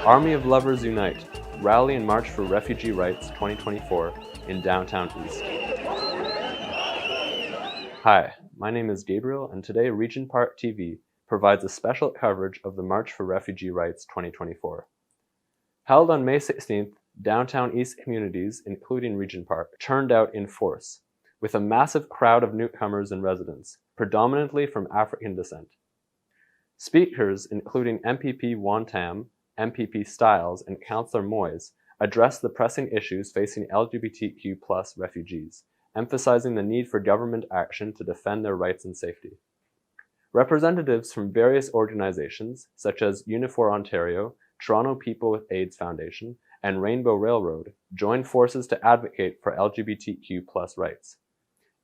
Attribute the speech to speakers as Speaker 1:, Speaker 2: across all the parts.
Speaker 1: Army of Lovers Unite, Rally and March for Refugee Rights 2024 in Downtown East. Hi, my name is Gabriel, and today Regent Park TV provides a special coverage of the March for Refugee Rights 2024. Held on May 16th, Downtown East communities, including Regent Park, turned out in force, with a massive crowd of newcomers and residents, predominantly from African descent. Speakers, including MPP Wong-Tam, MPP Stiles, and Councillor Moise, addressed the pressing issues facing LGBTQ+ refugees, emphasizing the need for government action to defend their rights and safety. Representatives from various organizations, such as Unifor Ontario, Toronto People with AIDS Foundation, and Rainbow Railroad, joined forces to advocate for LGBTQ+ rights.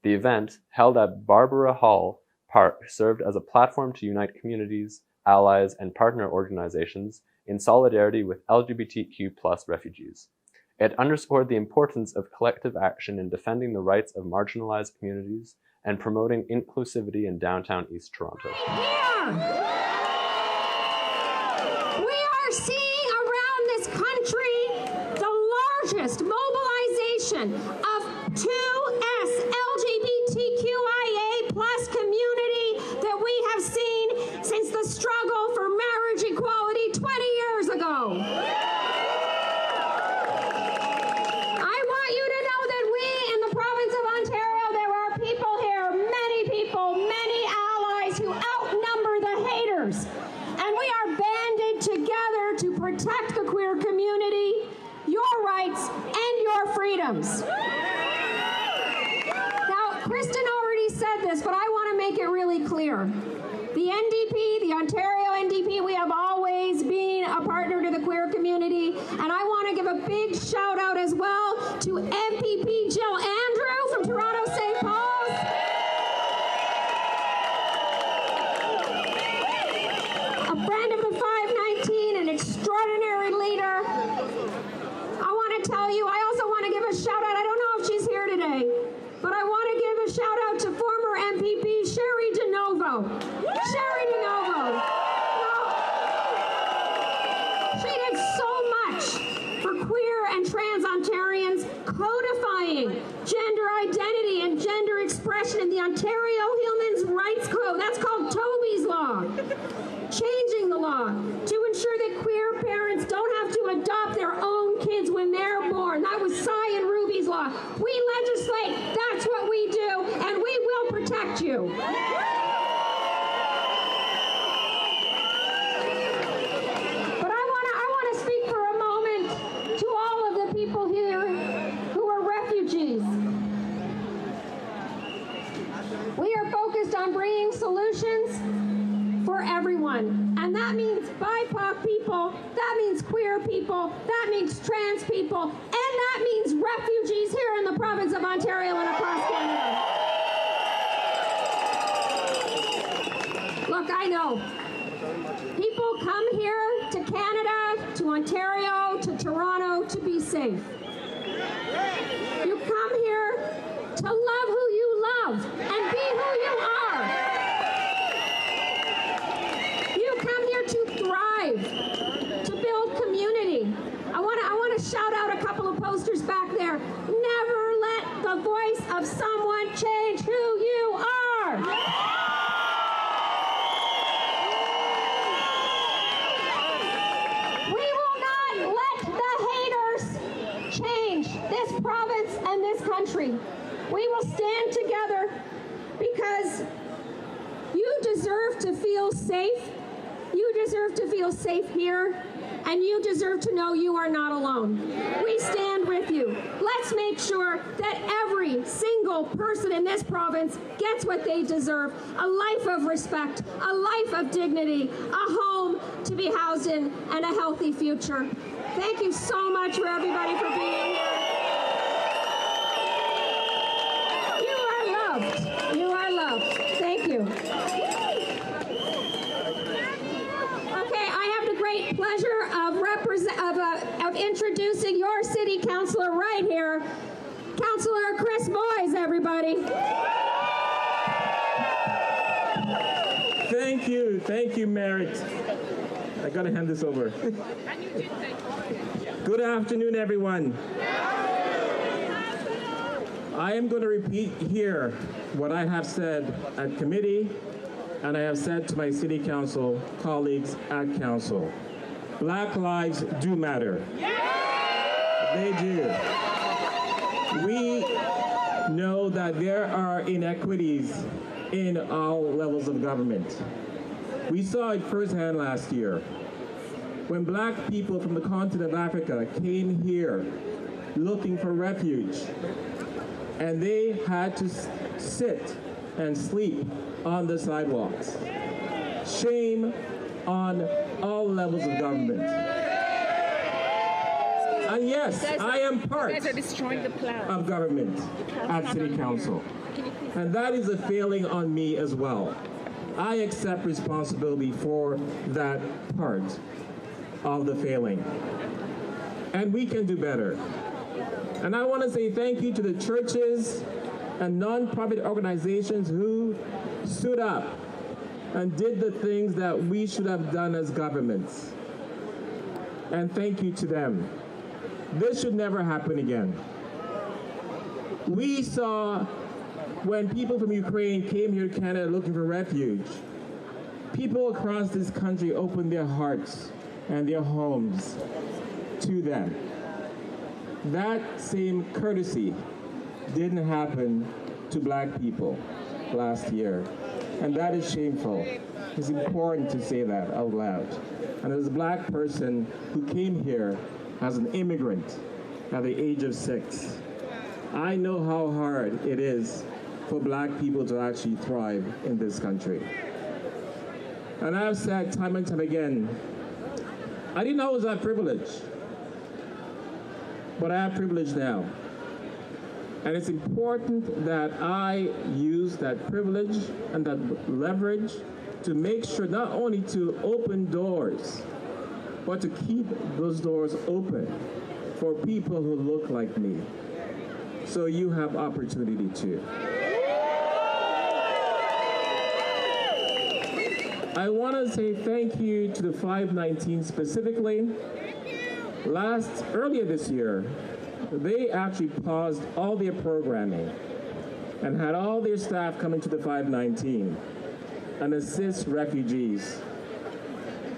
Speaker 1: The event, held at Barbara Hall Park, served as a platform to unite communities, allies, and partner organizations in solidarity with LGBTQ+ refugees. It underscored the importance of collective action in defending the rights of marginalized communities and promoting inclusivity in downtown East Toronto.
Speaker 2: Here, we are seeing around this country the largest mobilization of 2S LGBTQIA+ community that we have seen since the struggle for marriage equality 20 years ago. I want you to know that we in the province of Ontario, there are people here, many people, many allies who outnumber the haters. And we are banded together to protect the queer community, your rights, and your freedoms. Now, Kristen already said this, but I want to make it really clear. The NDP, the Ontario NDP, we have always been a partner to the queer community, and I want to give a big shout out as well to MPP Jill Andrew from Toronto St. Paul's. A friend of the 519, an extraordinary leader. I want to tell you, I also want to give a shout out, I don't know if she's here today, but I want to give a shout out to former MPP Sherry DeNovo. Sherry DeNovo. She did so much for queer and trans Ontarians, codifying gender identity and gender expression in the Ontario Human Rights Code. That's called Toby's Law. Changing the law to ensure that queer parents don't have to adopt their own kids when they're born. That was Cy and Ruby's law. We legislate. That's what we do, and we will protect you. But I want to speak for a moment to all of the people here who are refugees. We are focused on bringing solutions for everyone. And that means BIPOC people, that means queer people, that means trans people, and that means refugees here in the province of Ontario and across Canada. Look, I know. People come here to Canada, to Ontario, to Toronto to be safe. You come here to love who you love and be who you are. You come here to thrive, to build community. I want to shout out a couple of posters back there. Never let the voice of someone change who you are. We will not let the haters change this province and this country. We will stand together because you deserve to feel safe. You deserve to feel safe here, and you deserve to know you are not alone. We stand with you. Let's make sure that every single person in this province gets what they deserve: a life of respect, a life of dignity, a home to be housed in, and a healthy future. Thank you so much for everybody for being here. You are loved. You are loved. Thank you. Pleasure of introducing your city councillor right here, Councillor Chris Moise, everybody.
Speaker 3: Thank you, Marit. I gotta hand this over. Good afternoon, everyone. I am going to repeat here what I have said at committee and I have said to my city council colleagues at council. Black lives do matter. They do. We know that there are inequities in all levels of government. We saw it firsthand last year when black people from the continent of Africa came here looking for refuge, and they had to sit and sleep on the sidewalks. Shame on all levels of government. And yes, I am part of government at City Council. And that is a failing on me as well. I accept responsibility for that part of the failing. And we can do better. And I want to say thank you to the churches and non-profit organizations who stood up and did the things that we should have done as governments. And thank you to them. This should never happen again. We saw when people from Ukraine came here to Canada looking for refuge, people across this country opened their hearts and their homes to them. That same courtesy didn't happen to black people last year, and that is shameful. It's important to say that out loud. And as a black person who came here as an immigrant at the age of 6, I know how hard it is for black people to actually thrive in this country. And I've said time and time again, I didn't always have privilege, but I have privilege now. And it's important that I use that privilege and that leverage to make sure not only to open doors, but to keep those doors open for people who look like me, so you have opportunity too. I want to say thank you to the 519 specifically. Earlier this year, they actually paused all their programming and had all their staff come into the 519 and assist refugees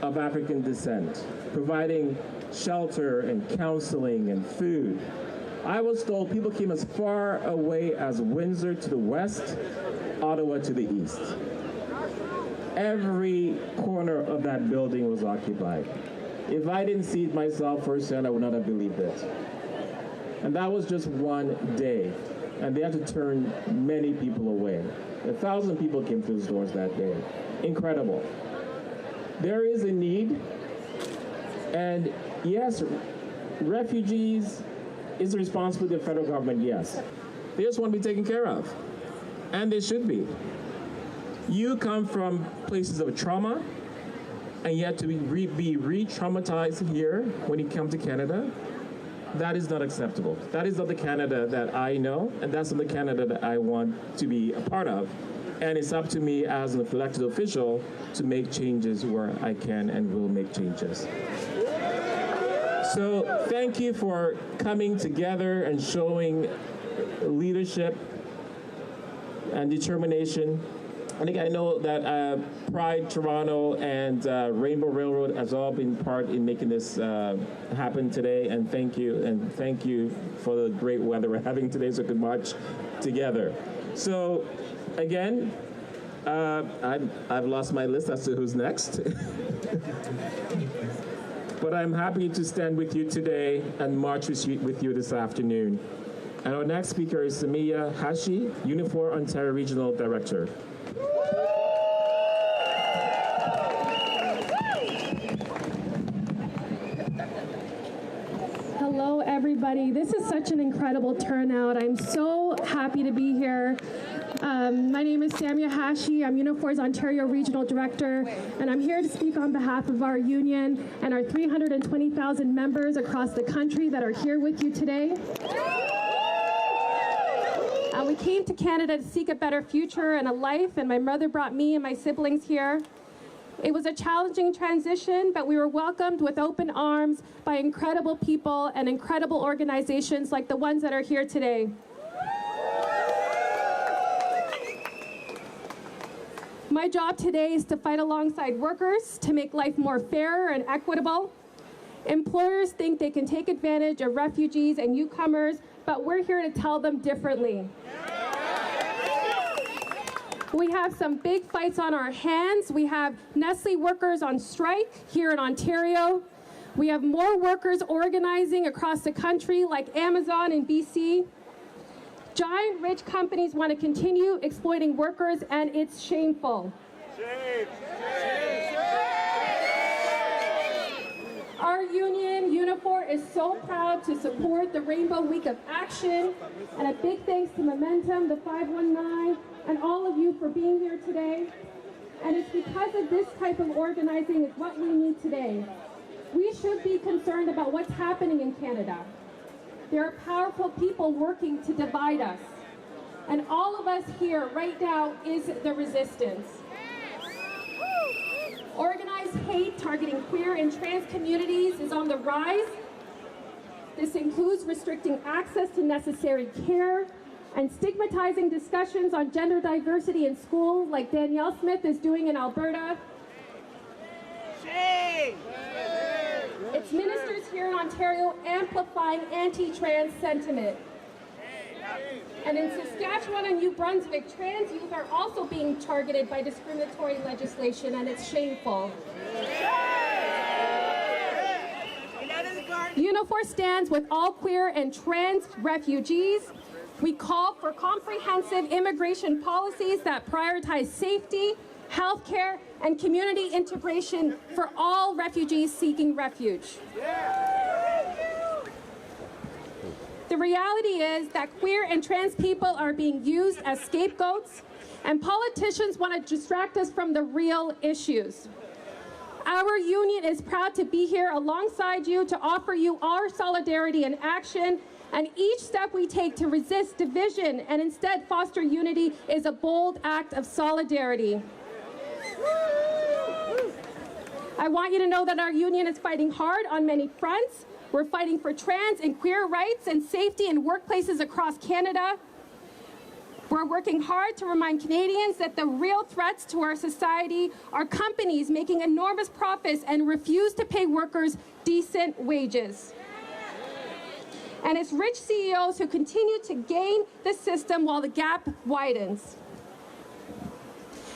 Speaker 3: of African descent, providing shelter and counseling and food. I was told people came as far away as Windsor to the west, Ottawa to the east. Every corner of that building was occupied. If I didn't see it myself firsthand, I would not have believed it. And that was just one day. And they had to turn many people away. 1,000 people came through those doors that day. Incredible. There is a need. And yes, refugees is the responsibility of the federal government, yes. They just want to be taken care of. And they should be. You come from places of trauma, and yet to be re-traumatized here when you come to Canada, that is not acceptable. That is not the Canada that I know, and that's not the Canada that I want to be a part of. And it's up to me as an elected official to make changes where I can and will make changes. So thank you for coming together and showing leadership and determination. I think I know that Pride Toronto and Rainbow Railroad has all been part in making this happen today, and thank you for the great weather we're having today, so we can march together. So again, I've lost my list as to who's next. But I'm happy to stand with you today and march with you this afternoon. And our next speaker is Samia Hashi, Unifor Ontario Regional Director.
Speaker 4: Hello, everybody. This is such an incredible turnout. I'm so happy to be here. My name is Samia Hashi. I'm Unifor's Ontario Regional Director, and I'm here to speak on behalf of our union and our 320,000 members across the country that are here with you today. We came to Canada to seek a better future and a life, and my mother brought me and my siblings here. It was a challenging transition, but we were welcomed with open arms by incredible people and incredible organizations like the ones that are here today. My job today is to fight alongside workers to make life more fair and equitable. Employers think they can take advantage of refugees and newcomers, but we're here to tell them differently. We have some big fights on our hands. We have Nestle workers on strike here in Ontario. We have more workers organizing across the country like Amazon in BC. Giant rich companies want to continue exploiting workers, and it's shameful. Shame. Our union, Unifor, is so proud to support the Rainbow Week of Action, and a big thanks to Momentum, the 519, and all of you for being here today. And it's because of this type of organizing is what we need today. We should be concerned about what's happening in Canada. There are powerful people working to divide us. And all of us here right now is the resistance. Organized hate targeting queer and trans communities is on the rise. This includes restricting access to necessary care and stigmatizing discussions on gender diversity in schools like Danielle Smith is doing in Alberta. Shame! It's ministers here in Ontario amplifying anti-trans sentiment. And in Saskatchewan and New Brunswick, trans youth are also being targeted by discriminatory legislation, and it's shameful. Unifor stands with all queer and trans refugees. We call for comprehensive immigration policies that prioritize safety, healthcare, and community integration for all refugees seeking refuge. The reality is that queer and trans people are being used as scapegoats, and politicians want to distract us from the real issues. Our union is proud to be here alongside you to offer you our solidarity and action, and each step we take to resist division and instead foster unity is a bold act of solidarity. I want you to know that our union is fighting hard on many fronts. We're fighting for trans and queer rights and safety in workplaces across Canada. We're working hard to remind Canadians that the real threats to our society are companies making enormous profits and refuse to pay workers decent wages. And it's rich CEOs who continue to gain the system while the gap widens.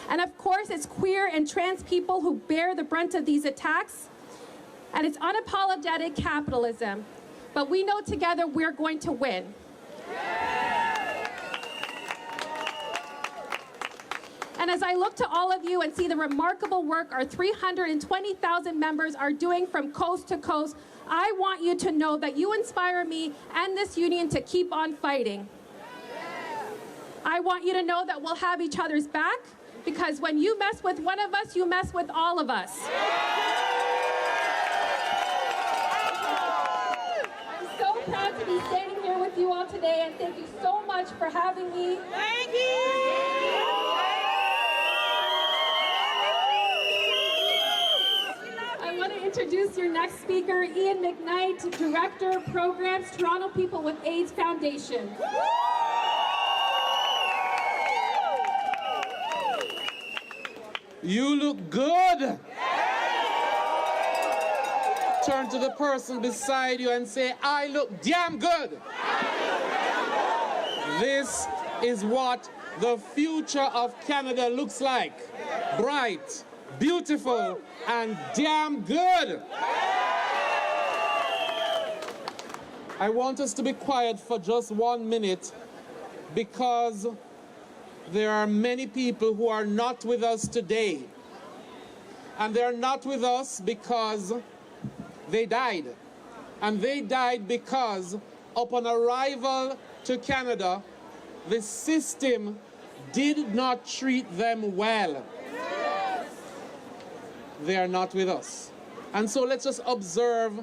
Speaker 4: And of course, it's queer and trans people who bear the brunt of these attacks. And it's unapologetic capitalism. But we know together we're going to win. And as I look to all of you and see the remarkable work our 320,000 members are doing from coast to coast, I want you to know that you inspire me and this union to keep on fighting. I want you to know that we'll have each other's back, because when you mess with one of us, you mess with all of us. I'm so proud to be standing here with you all today, and thank you so much for having me. Thank you! I want to introduce your next speaker, Ian McKnight, Director of Programs, Toronto People with AIDS Foundation.
Speaker 5: You look good. Turn to the person beside you and say, I look damn good. This is what the future of Canada looks like. Bright, beautiful, and damn good. I want us to be quiet for just 1 minute, because there are many people who are not with us today. And they're not with us because they died. And they died because upon arrival to Canada, the system did not treat them well. They are not with us. And so let's just observe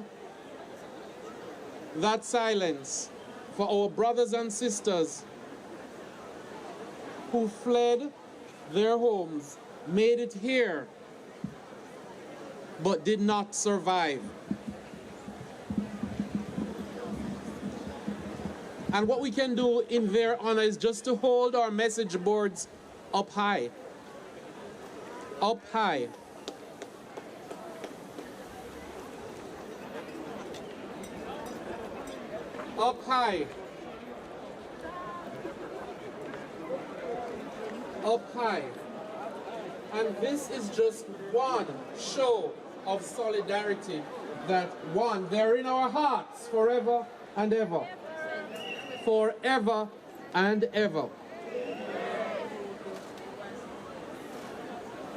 Speaker 5: that silence for our brothers and sisters who fled their homes, made it here, but did not survive. And what we can do in their honor is just to hold our message boards up high. Up high. Up high. Up high. And this is just one show of solidarity that, one, they're in our hearts forever and ever. Forever and ever.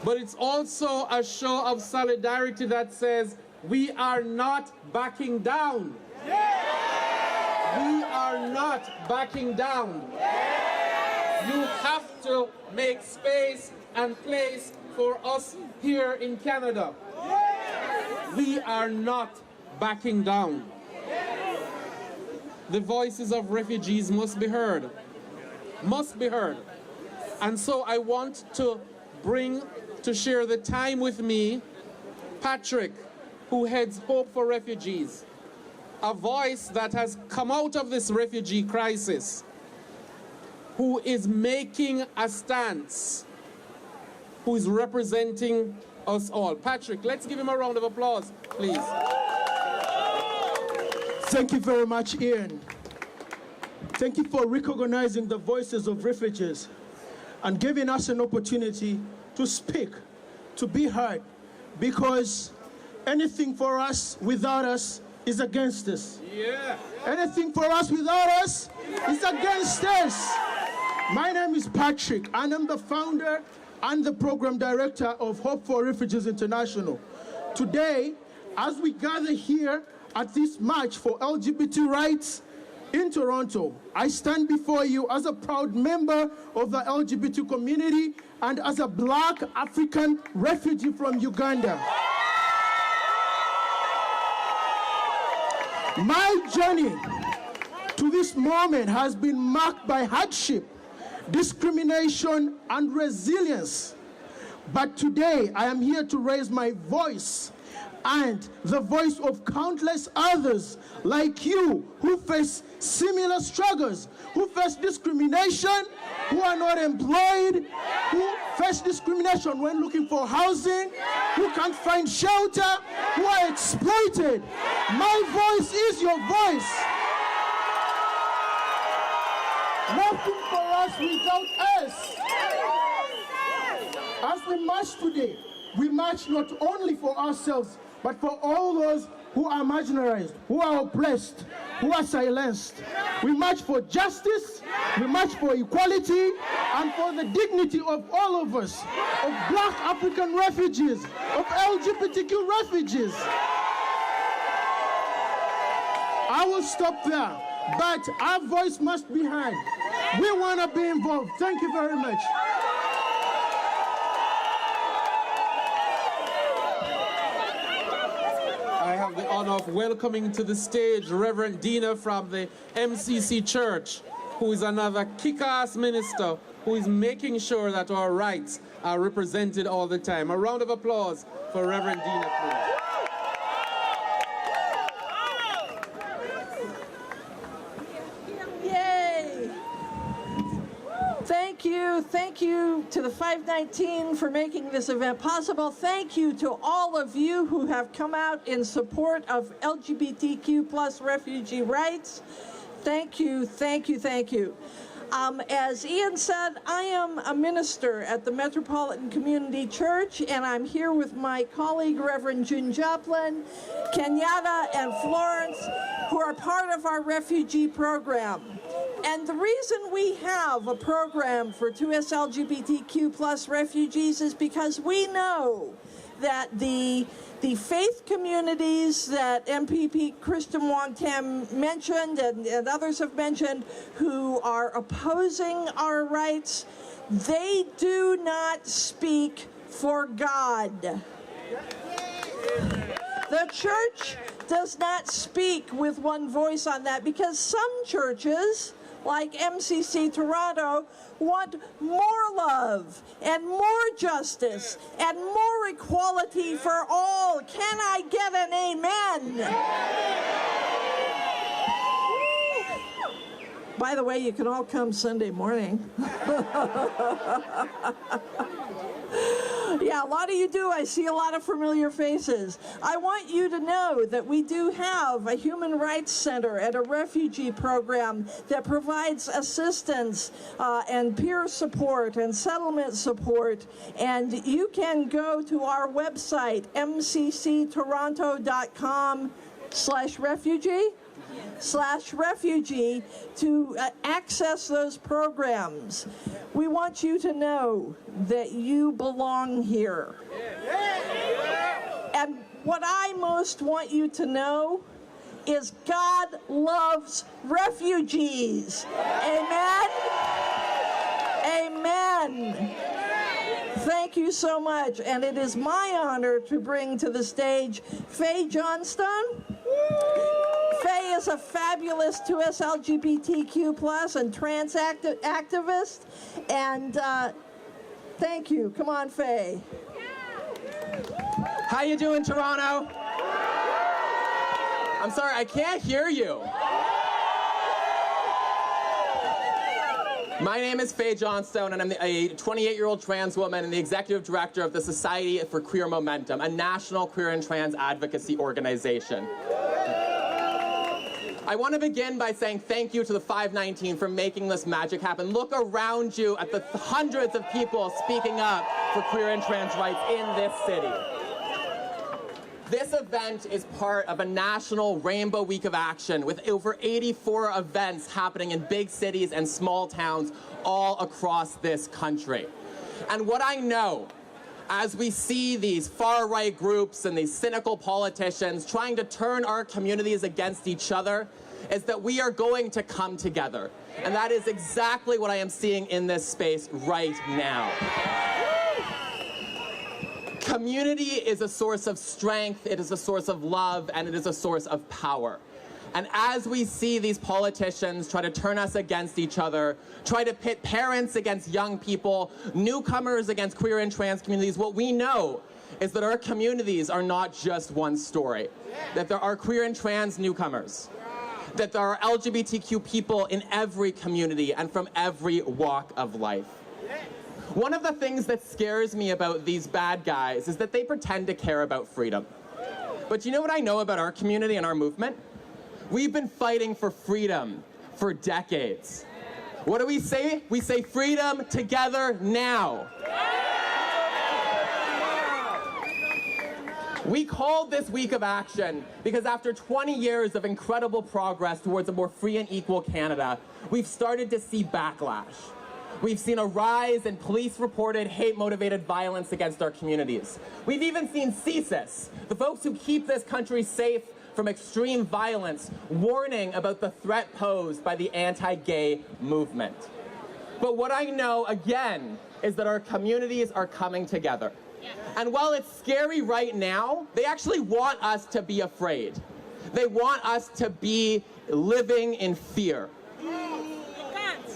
Speaker 5: But it's also a show of solidarity that says we are not backing down. We are not backing down. You have to make space and place for us here in Canada. We are not backing down. The voices of refugees must be heard. Must be heard. And so I want to share the time with me, Patrick, who heads Hope for Refugees, a voice that has come out of this refugee crisis, who is making a stance, who is representing us all. Patrick, let's give him a round of applause, please.
Speaker 6: Thank you very much, Ian. Thank you for recognizing the voices of refugees and giving us an opportunity to speak, to be heard, because anything for us without us is against us.
Speaker 5: Yeah.
Speaker 6: Anything for us without us is against us. My name is Patrick, and I'm the founder and the program director of Hope for Refugees International. Today, as we gather here at this march for LGBT rights in Toronto, I stand before you as a proud member of the LGBT community and as a Black African refugee from Uganda. My journey to this moment has been marked by hardship, discrimination, and resilience. But today, I am here to raise my voice and the voice of countless others like you who face similar struggles, who face discrimination, who are not employed, who face discrimination when looking for housing, who can't find shelter, who are exploited. My voice is your voice. Nothing for us without us. As we march today, we march not only for ourselves, but for all those who are marginalized, who are oppressed, who are silenced. We march for justice, we march for equality, and for the dignity of all of us, of Black African refugees, of LGBTQ refugees. I will stop there, but our voice must be heard. We want to be involved. Thank you very much.
Speaker 5: I have the honor of welcoming to the stage Reverend Dina from the MCC Church, who is another kick-ass minister who is making sure that our rights are represented all the time. A round of applause for Reverend Dina, please.
Speaker 7: Yay! Thank you to the 519 for making this event possible. Thank you to all of you who have come out in support of LGBTQ plus refugee rights. Thank you, thank you, thank you. As Ian said, I am a minister at the Metropolitan Community Church, and I'm here with my colleague, Reverend June Joplin, Kenyatta, and Florence, who are part of our refugee program. And the reason we have a program for 2S LGBTQ plus refugees is because we know that the faith communities that MPP Christian Wong-Tam mentioned and others have mentioned who are opposing our rights, they do not speak for God. The church does not speak with one voice on that because some churches, like MCC Toronto, want more love and more justice and more equality for all. Can I get an amen? By the way, you can all come Sunday morning. Yeah, a lot of you do. I see a lot of familiar faces. I want you to know that we do have a human rights center and a refugee program that provides assistance and peer support and settlement support. And you can go to our website, mcctoronto.com/refugee to access those programs. We want you to know that you belong here. And what I most want you to know is God loves refugees. Amen? Amen. Thank you so much. And it is my honor to bring to the stage Faye Johnstone. Faye is a fabulous 2S LGBTQ+ and trans activist. And thank you. Come on, Faye.
Speaker 8: How you doing, Toronto? I'm sorry, I can't hear you. My name is Faye Johnstone, and I'm a 28-year-old trans woman and the executive director of the Society for Queer Momentum, a national queer and trans advocacy organization. I want to begin by saying thank you to the 519 for making this magic happen. Look around you at the hundreds of people speaking up for queer and trans rights in this city. This event is part of a national Rainbow Week of Action with over 84 events happening in big cities and small towns all across this country. And what I know, as we see these far-right groups and these cynical politicians trying to turn our communities against each other, is that we are going to come together. And that is exactly what I am seeing in this space right now. Community is a source of strength, it is a source of love, and it is a source of power. And as we see these politicians try to turn us against each other, try to pit parents against young people, newcomers against queer and trans communities, what we know is that our communities are not just one story. That there are queer and trans newcomers. That there are LGBTQ people in every community and from every walk of life. One of the things that scares me about these bad guys is that they pretend to care about freedom. But you know what I know about our community and our movement? We've been fighting for freedom for decades. What do we say? We say freedom together now. We called this week of action because after 20 years of incredible progress towards a more free and equal Canada, we've started to see backlash. We've seen a rise in police-reported hate-motivated violence against our communities. We've even seen CSIS, the folks who keep this country safe from extreme violence, warning about the threat posed by the anti-gay movement. But what I know, again, is that our communities are coming together. And while it's scary right now, they actually want us to be afraid. They want us to be living in fear.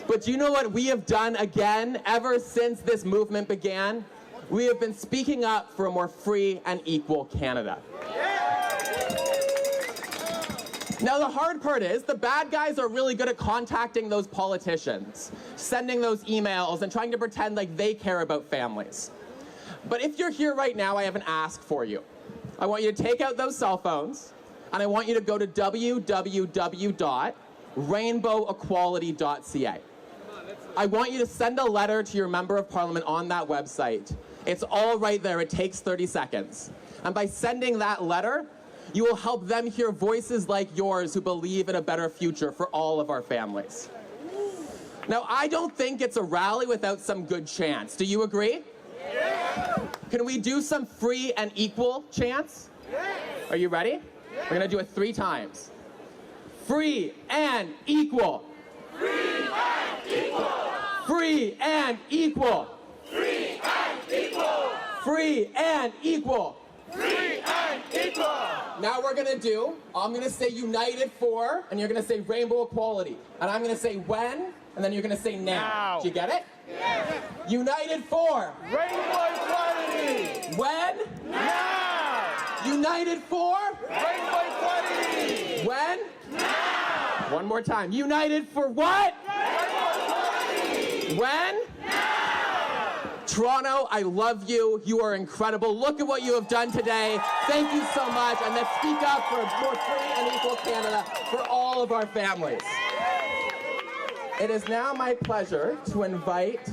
Speaker 8: But do you know what we have done again ever since this movement began? We have been speaking up for a more free and equal Canada. Now the hard part is the bad guys are really good at contacting those politicians, sending those emails and trying to pretend like they care about families. But if you're here right now, I have an ask for you. I want you to take out those cell phones and I want you to go to www.rainbowequality.ca. I want you to send a letter to your Member of Parliament on that website. It's all right there. It takes 30 seconds. And by sending that letter, you will help them hear voices like yours who believe in a better future for all of our families. Now, I don't think it's a rally without some good chants. Do you agree? Yeah. Can we do some free and equal chants? Yes. Are you ready? Yes. We're going to do it 3 times. Free and equal. Free and equal. Free and equal. Free and equal. Free and equal. Free and equal. Now we're gonna do, I'm gonna say united for, and you're gonna say rainbow equality. And I'm gonna say when, and then you're gonna say now. Do you get it? Yes. United for.
Speaker 9: Rainbow equality.
Speaker 8: When?
Speaker 9: Now.
Speaker 8: United for.
Speaker 9: Rainbow equality.
Speaker 8: When?
Speaker 9: Now.
Speaker 8: One more time. United for what?
Speaker 9: Rainbow equality.
Speaker 8: When? Toronto, I love you. You are incredible. Look at what you have done today. Thank you so much. And let's speak up for a more free and equal Canada for all of our families. It is now my pleasure to invite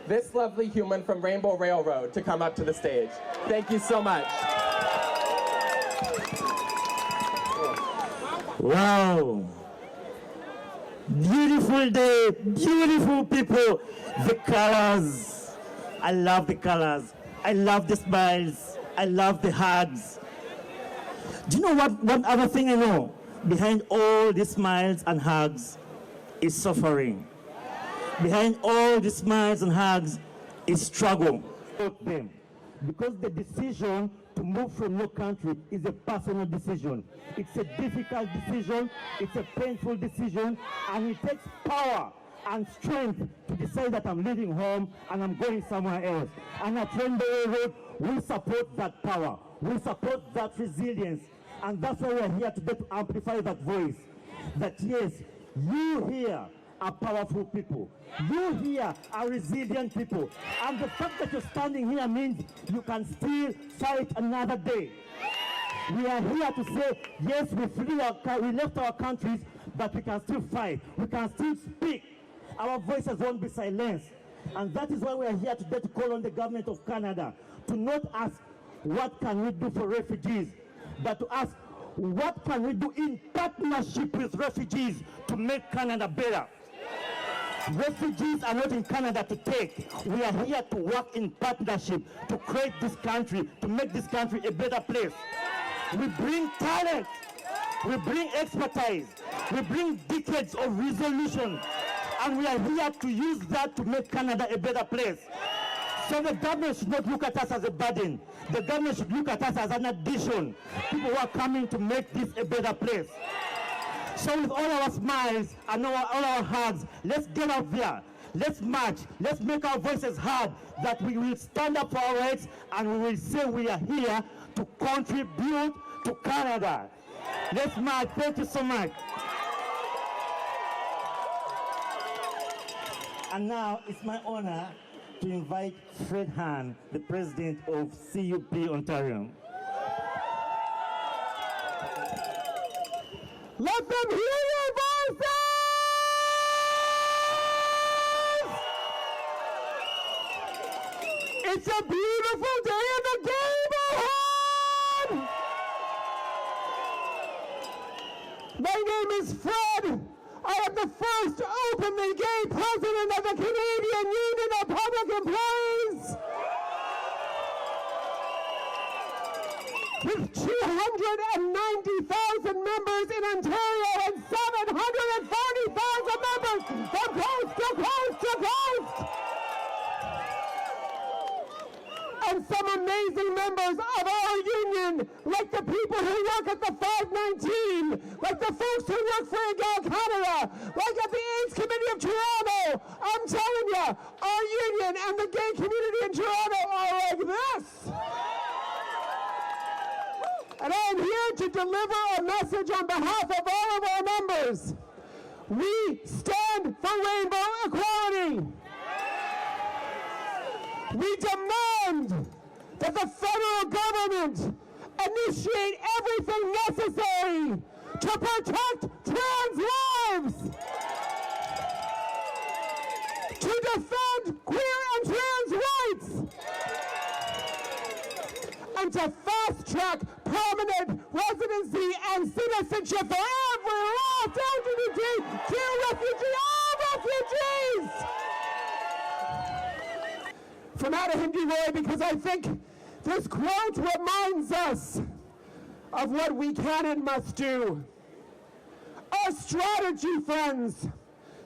Speaker 8: this lovely human from Rainbow Railroad to come up to the stage. Thank you so much.
Speaker 10: Wow. Beautiful day, beautiful people. The colors. I love the colors. I love the smiles. I love the hugs. Do you know what one other thing I know? Behind all the smiles and hugs is suffering. Behind all the smiles and hugs is struggle. Because the decision to move from your country is a personal decision. It's a difficult decision, it's a painful decision, and it takes power and strength to decide that I'm leaving home and I'm going somewhere else. And at Rainbow Railroad, we support that power. We support that resilience. And that's why we're here today to amplify that voice. That yes, you here are powerful people. You here are resilient people. And the fact that you're standing here means you can still fight another day. We are here to say, yes, we left our countries, but we can still fight. We can still speak. Our voices won't be silenced. And that is why we are here today to call on the government of Canada to not ask, what can we do for refugees, but to ask, what can we do in partnership with refugees to make Canada better? Refugees are not in Canada to take. We are here to work in partnership to create this country, to make this country a better place. We bring talent, we bring expertise, we bring decades of resolution, and we are here to use that to make Canada a better place. So the government should not look at us as a burden. The government should look at us as an addition. People who are coming to make this a better place. So with all our smiles and all our hugs, let's get out there. Let's march. Let's make our voices heard, that we will stand up for our rights and we will say we are here to contribute to Canada. Let's march. Thank you so much. And now it's my honor to invite Fred Han, the president of CUP Ontario. Let them hear your voices! It's a beautiful day in the neighborhood! My name is Fred. I am the first openly gay president of the Canadian Union of Public Employees. With 290,000 members in Ontario and 740,000 members from coast to coast to coast. And some amazing members of our union, like the people who work at the 519, like the folks who work for Egal Canada, like at the AIDS Committee of Toronto. I'm telling you, our union and the gay community in Toronto are like this. And I am here to deliver a message on behalf of all of our members. We stand for rainbow equality. We demand that the federal government initiate everything necessary to protect trans lives, to defend queer and trans rights, and to fast-track permanent residency and citizenship for every lost LGBTQ refugee, all refugees! From Ada Hindi Roy, because I think this quote reminds us of what we can and must do. Our strategy, friends,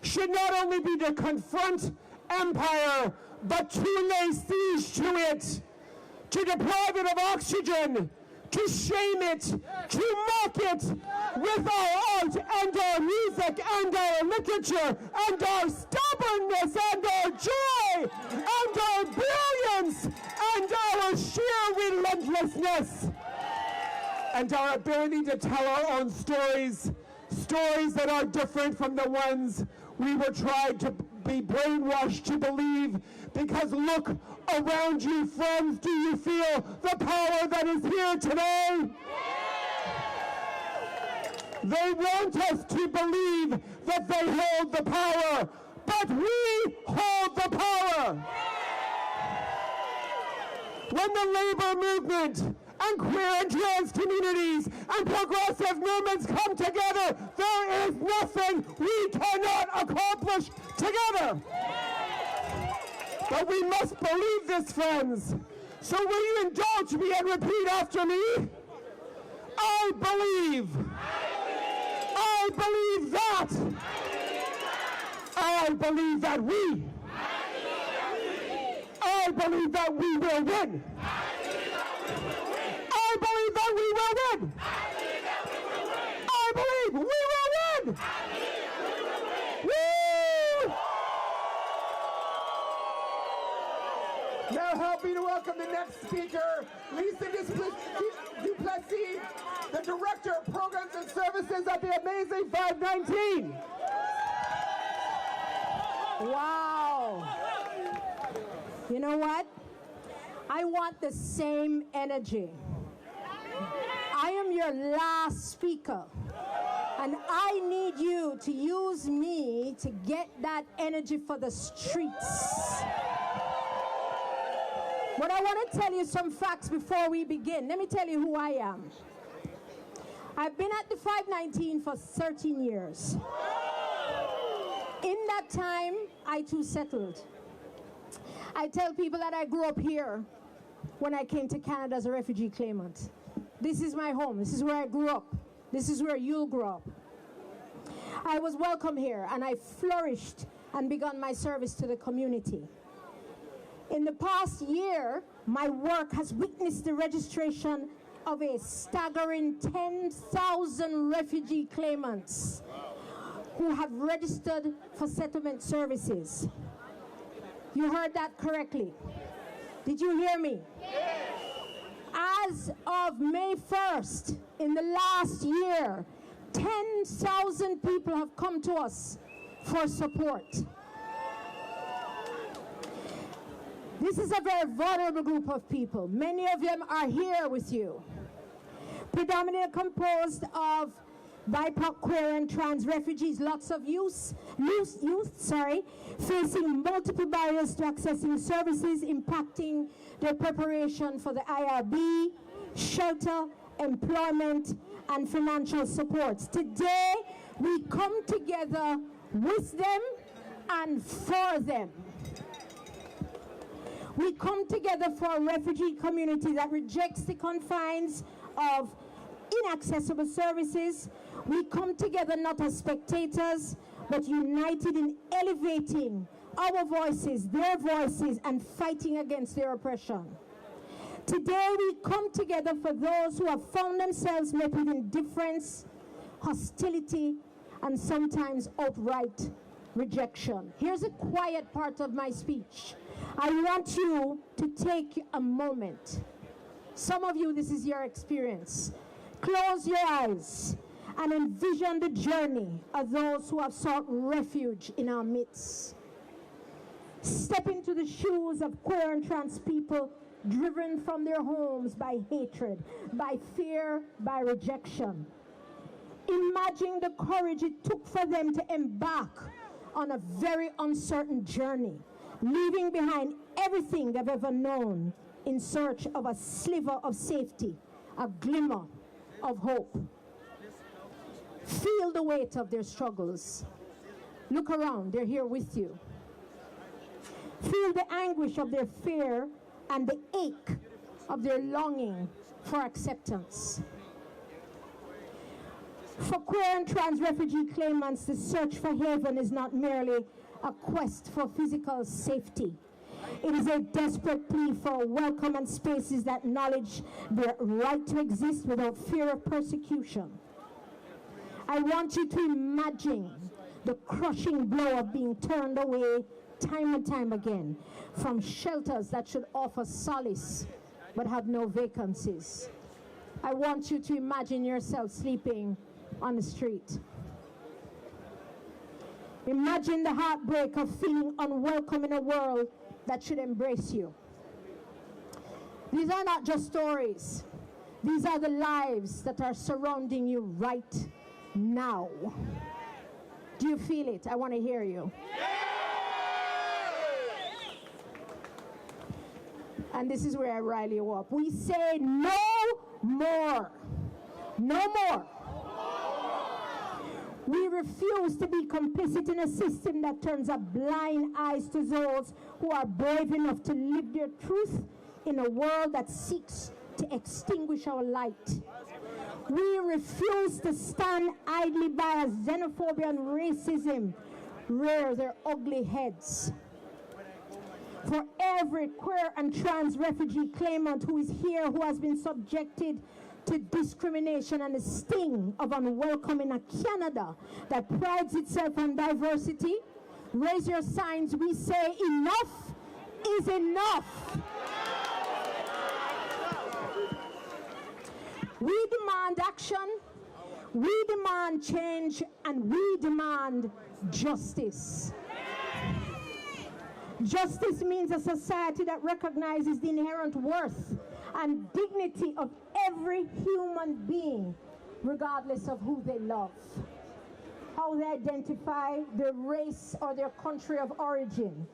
Speaker 10: should not only be to confront empire, but to lay siege to it, to deprive it of oxygen, to shame it, to mock it with our art and our music and our literature and our stubbornness and our joy and our brilliance and our sheer relentlessness and our ability to tell our own stories, stories that are different from the ones we were tried to be brainwashed to believe. Because look around you, friends, do you feel the power that is here today? They want us to believe that they hold the power, but we hold the power. When the labor movement and queer and trans communities and progressive movements come together, there is nothing we cannot accomplish together. But we must believe this, friends. So will you indulge me and repeat after me? I believe. I believe that. I believe that we. I believe that we will win. I believe that we will win. I believe we will win. Woo! Now help me to welcome the next speaker, Lisa Duplessis, the Director of Programs and Services at the Amazing 519.
Speaker 2: Wow. You know what? I want the same energy. I am your last speaker, and I need you to use me to get that energy for the streets. But I want to tell you some facts before we begin. Let me tell you who I am. I've been at the 519 for 13 years. In that time, I too settled. I tell people that I grew up here when I came to Canada as a refugee claimant. This is my home. This is where I grew up. This is where you'll grow up. I was welcome here, and I flourished and began my service to the community. In the past year, my work has witnessed the registration of a staggering 10,000 refugee claimants who have registered for settlement services. You heard that correctly. Did you hear me? Yes. As of May 1st, in the last year, 10,000 people have come to us for support. This is a very vulnerable group of people. Many of them are here with you. Predominantly composed of BIPOC, queer and trans refugees, lots of youth, facing multiple barriers to accessing services, impacting their preparation for the IRB, shelter, employment, and financial supports. Today, we come together with them and for them. We come together for a refugee community that rejects the confines of inaccessible services. We come together not as spectators, but united in elevating our voices, their voices, and fighting against their oppression. Today we come together for those who have found themselves met with indifference, hostility, and sometimes outright rejection. Here's a quiet part of my speech. I want you to take a moment. Some of you, this is your experience. Close your eyes and envision the journey of those who have sought refuge in our midst. Step into the shoes of queer and trans people driven from their homes by hatred, by fear, by rejection. Imagine the courage it took for them to embark on a very uncertain journey, leaving behind everything they've ever known in search of a sliver of safety, a glimmer of hope. Feel the weight of their struggles. Look around, they're here with you. Feel the anguish of their fear and the ache of their longing for acceptance. For queer and trans refugee claimants, the search for haven is not merely a quest for physical safety. It is a desperate plea for welcome and spaces that acknowledge their right to exist without fear of persecution. I want you to imagine the crushing blow of being turned away time and time again from shelters that should offer solace but have no vacancies. I want you to imagine yourself sleeping on the street. Imagine the heartbreak of feeling unwelcome in a world that should embrace you. These are not just stories. These are the lives that are surrounding you right now. Do you feel it? I want to hear you. And this is where I rile you up. We say no more. No more. We refuse to be complicit in a system that turns a blind eyes to those who are brave enough to live their truth in a world that seeks to extinguish our light. We refuse to stand idly by as xenophobia and racism rear their ugly heads. For every queer and trans refugee claimant who is here, who has been subjected to discrimination and the sting of unwelcoming a Canada that prides itself on diversity, raise your signs. We say enough is enough. We demand action, we demand change, and we demand justice. Justice means a society that recognizes the inherent worth and dignity of every human being, regardless of who they love, how they identify, their race, or their country of origin.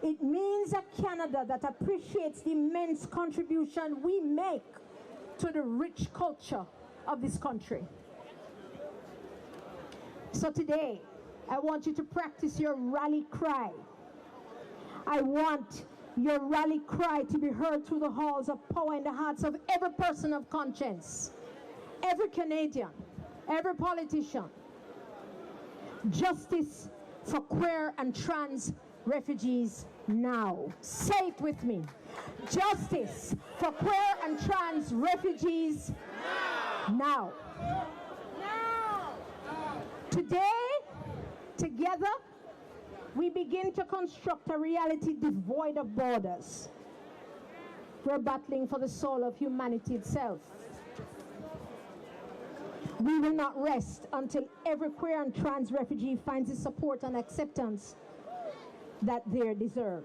Speaker 2: It means a Canada that appreciates the immense contribution we make to the rich culture of this country. So today, I want you to practice your rally cry. I want your rally cry to be heard through the halls of power in the hearts of every person of conscience, every Canadian, every politician. Justice for queer and trans refugees now. Say it with me. Justice for queer and trans refugees now. Today, together, we begin to construct a reality devoid of borders. We're battling for the soul of humanity itself. We will not rest until every queer and trans refugee finds the support and acceptance that they deserve.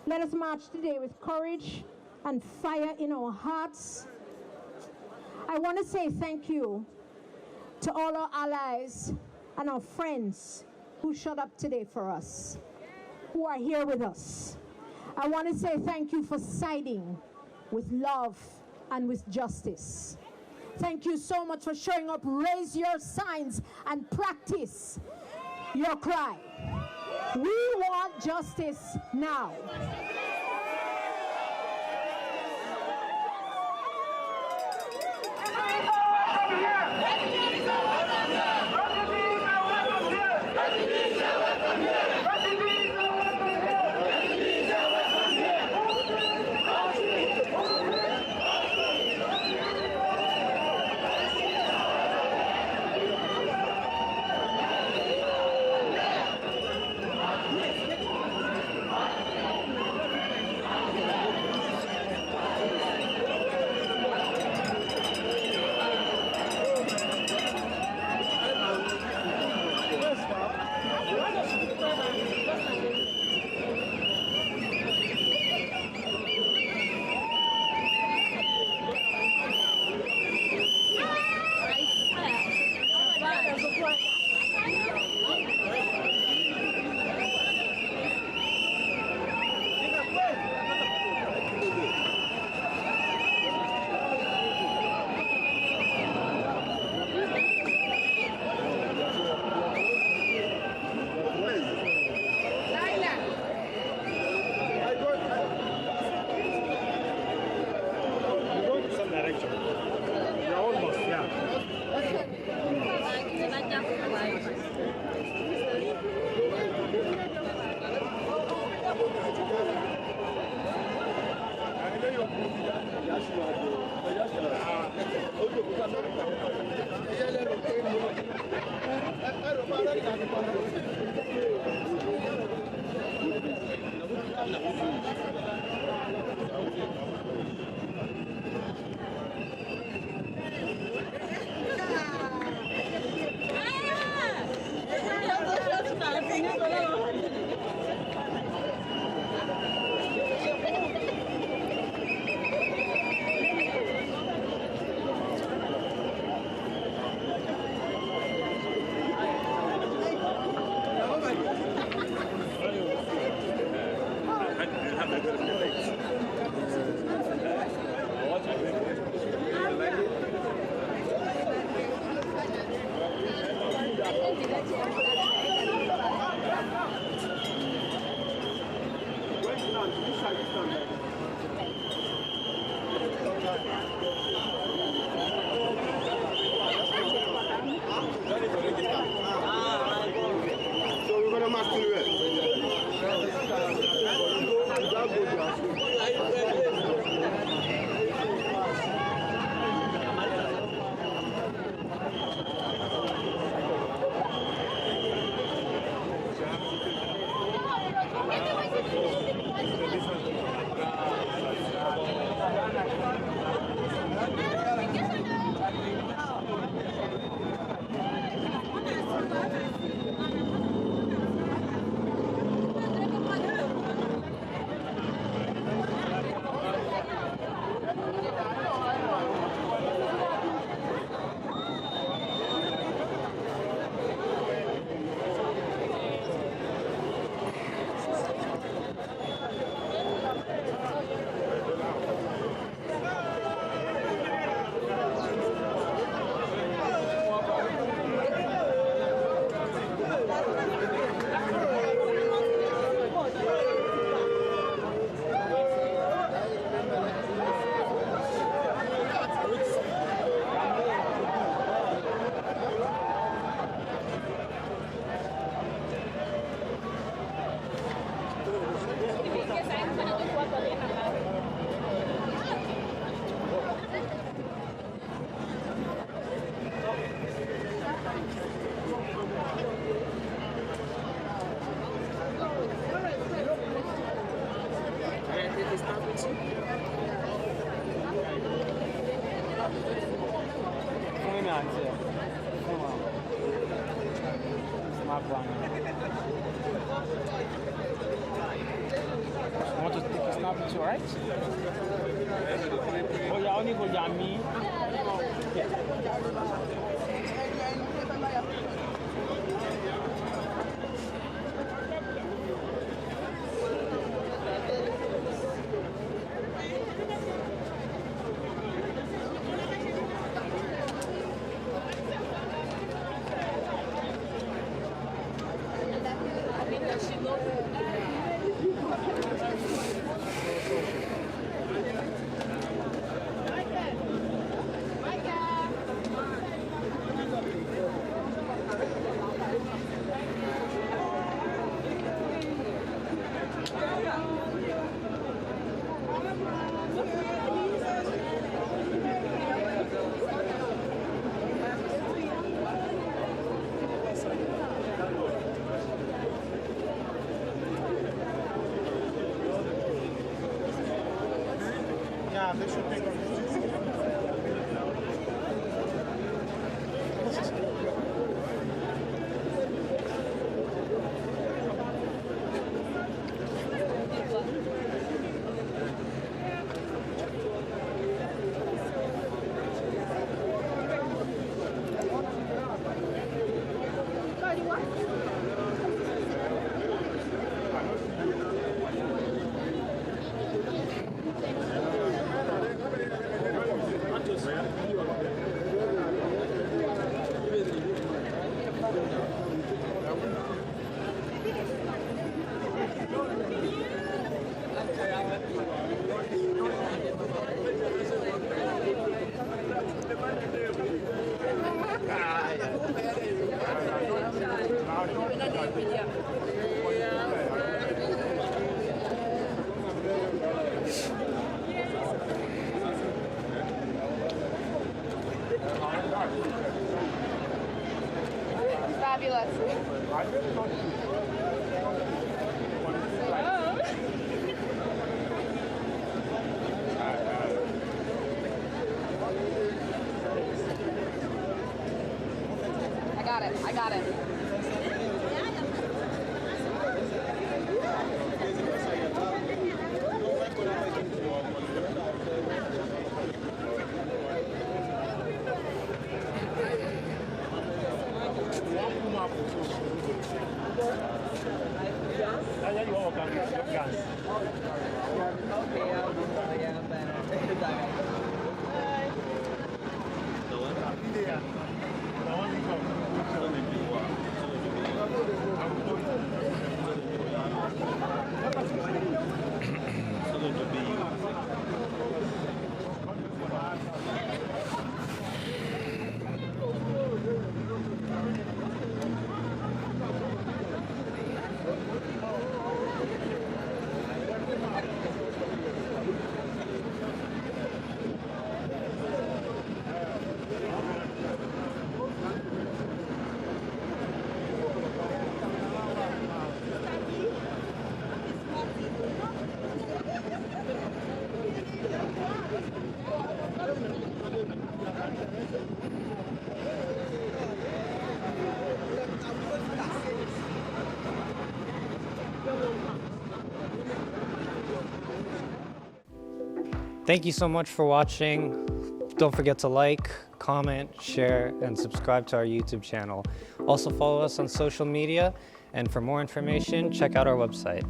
Speaker 2: Let us march today with courage and fire in our hearts. I want to say thank you to all our allies and our friends who showed up today for us, who are here with us. I want to say thank you for siding with love and with justice. Thank you so much for showing up. Raise your signs and practice your cry. We want justice now.
Speaker 11: background. I want to take a snap with you, right? Oh, yeah, only for Yami. Yeah, they should take
Speaker 12: Fabulous. I got it.
Speaker 13: Thank you so much for watching. Don't forget to like, comment, share, and subscribe to our YouTube channel. Also follow us on social media, and for more information, check out our website.